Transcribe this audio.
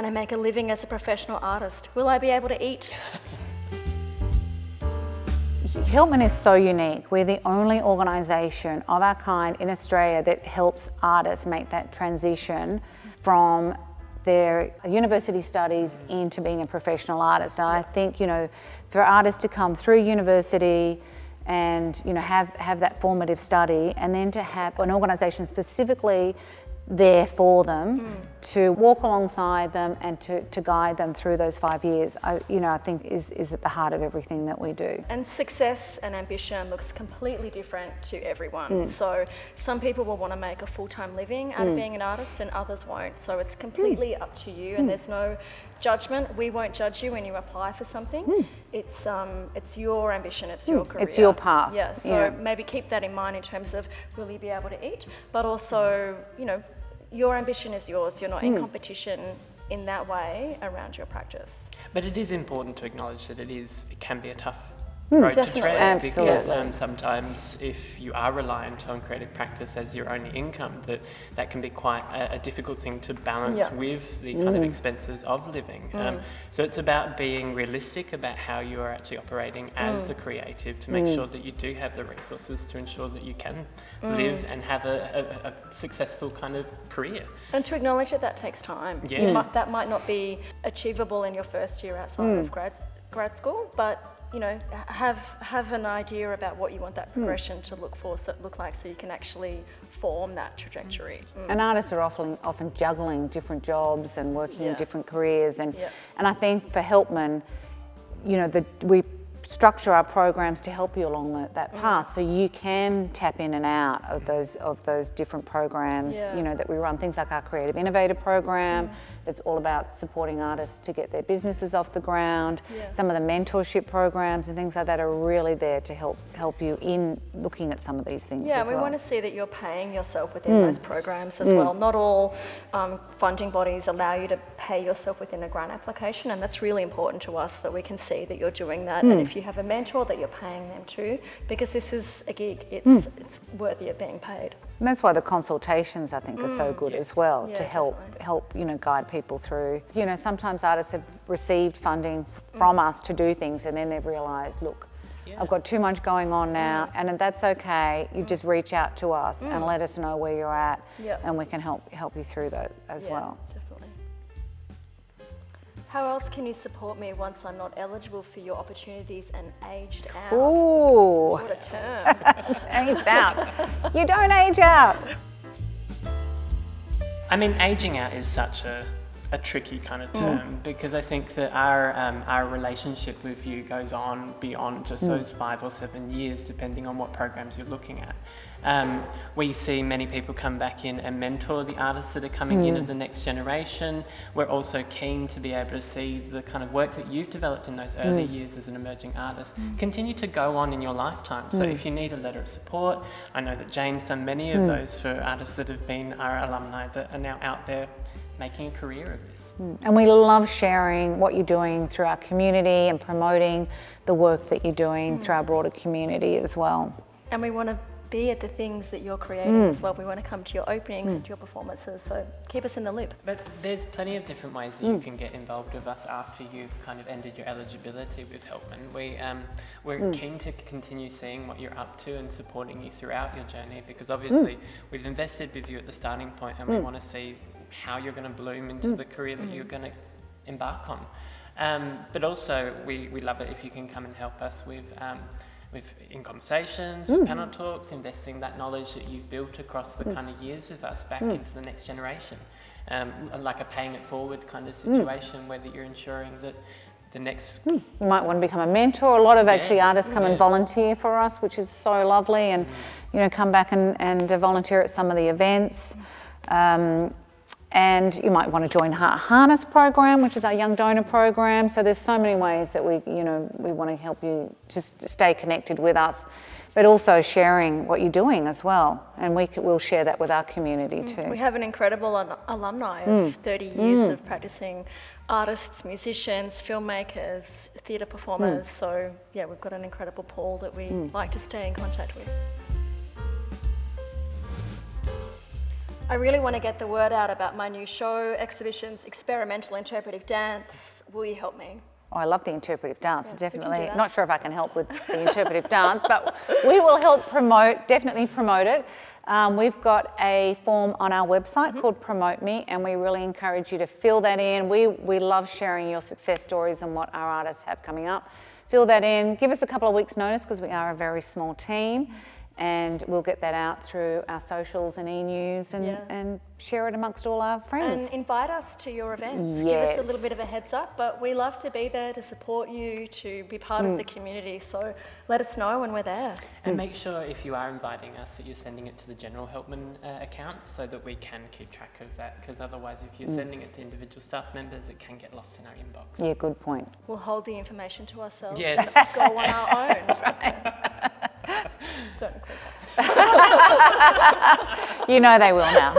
to make a living as a professional artist? Will I be able to eat? Hiltman is so unique. We're the only organisation of our kind in Australia that helps artists make that transition from their university studies into being a professional artist. And I think, you know, for artists to come through university and, you know, have that formative study, and then to have an organisation specifically there for them to walk alongside them and to guide them through those 5 years, I think is at the heart of everything that we do. And success and ambition looks completely different to everyone. So some people will want to make a full-time living out of being an artist and others won't. So it's completely up to you, and there's no judgment. We won't judge you when you apply for something. It's your ambition, it's your career. It's your path. Yeah, so maybe keep that in mind in terms of will you be able to eat, but also, you know, your ambition is yours. You're not in competition in that way around your practice. But it is important to acknowledge that it can be a tough road to tread, Absolutely. because sometimes if you are reliant on creative practice as your only income, that can be quite a difficult thing to balance with the kind of expenses of living. So it's about being realistic about how you are actually operating as a creative to make sure that you do have the resources to ensure that you can live and have a successful kind of career. And to acknowledge that takes time. Yeah. That might not be achievable in your first year outside of grad school, but you know, have an idea about what you want that progression to look like, so you can actually form that trajectory. And artists are often juggling different jobs and working in different careers, and I think for Hiltman, you know, we structure our programs to help you along that path, so you can tap in and out of those different programs. You know, that we run, things like our Creative Innovator program. It's all about supporting artists to get their businesses off the ground. Some of the mentorship programs and things like that are really there to help you in looking at some of these things as well. Yeah, we want to see that you're paying yourself within those programs as well. Not all funding bodies allow you to pay yourself within a grant application, and that's really important to us, that we can see that you're doing that. And if you have a mentor, that you're paying them too, because this is a gig. It's worthy of being paid. And that's why the consultations, I think, are so good as well, to help you know, guide people through. You know, sometimes artists have received funding from us to do things, and then they've realised, look, I've got too much going on now, and that's okay. You just reach out to us and let us know where you're at, and we can help you through that as well. Definitely. How else can you support me once I'm not eligible for your opportunities and aged out? Ooh, What a term. aged out. You don't age out. I mean, aging out is such a tricky kind of term, because I think that our relationship with you goes on beyond just those 5 or 7 years, depending on what programs you're looking at. We see many people come back in and mentor the artists that are coming in of the next generation. We're also keen to be able to see the kind of work that you've developed in those early years as an emerging artist continue to go on in your lifetime. So if you need a letter of support, I know that Jane's done many of those for artists that have been our alumni that are now out there making a career of this. And we love sharing what you're doing through our community and promoting the work that you're doing through our broader community as well. And we want to be at the things that you're creating as well. We want to come to your openings and to your performances, so keep us in the loop. But there's plenty of different ways that you can get involved with us after you've kind of ended your eligibility with Hiltman. We're keen to continue seeing what you're up to and supporting you throughout your journey, because obviously we've invested with you at the starting point, and we want to see how you're going to bloom into the career that you're going to embark on. But also we love it if you can come and help us with in conversations, with panel talks, investing that knowledge that you've built across the kind of years with us back into the next generation. Like a paying it forward kind of situation, whether you're ensuring that the next... You might want to become a mentor. A lot of actually artists come and volunteer for us, which is so lovely, and you know, come back and volunteer at some of the events. And you might want to join Harness program, which is our young donor program. So there's so many ways that we want to help you just stay connected with us, but also sharing what you're doing as well. And we'll share that with our community too. We have an incredible alumni of 30 years of practicing artists, musicians, filmmakers, theatre performers. So yeah, we've got an incredible pool that we like to stay in contact with. I really want to get the word out about my new show, exhibitions, experimental interpretive dance. Will you help me? Oh, I love the interpretive dance, do definitely. that. Not sure if I can help with the interpretive dance, but we will help definitely promote it. We've got a form on our website called Promote Me, and we really encourage you to fill that in. We love sharing your success stories and what our artists have coming up. Fill that in, give us a couple of weeks' notice because we are a very small team, and we'll get that out through our socials and e-news and share it amongst all our friends. And invite us to your events. Yes. Give us a little bit of a heads up, but we love to be there to support you, to be part of the community. So let us know when we're there. And make sure if you are inviting us that you're sending it to the General Helpman account so that we can keep track of that, because otherwise if you're sending it to individual staff members, it can get lost in our inbox. Yeah, good point. We'll hold the information to ourselves. Yes. Go on our own. That's right. Don't include that. You know they will now.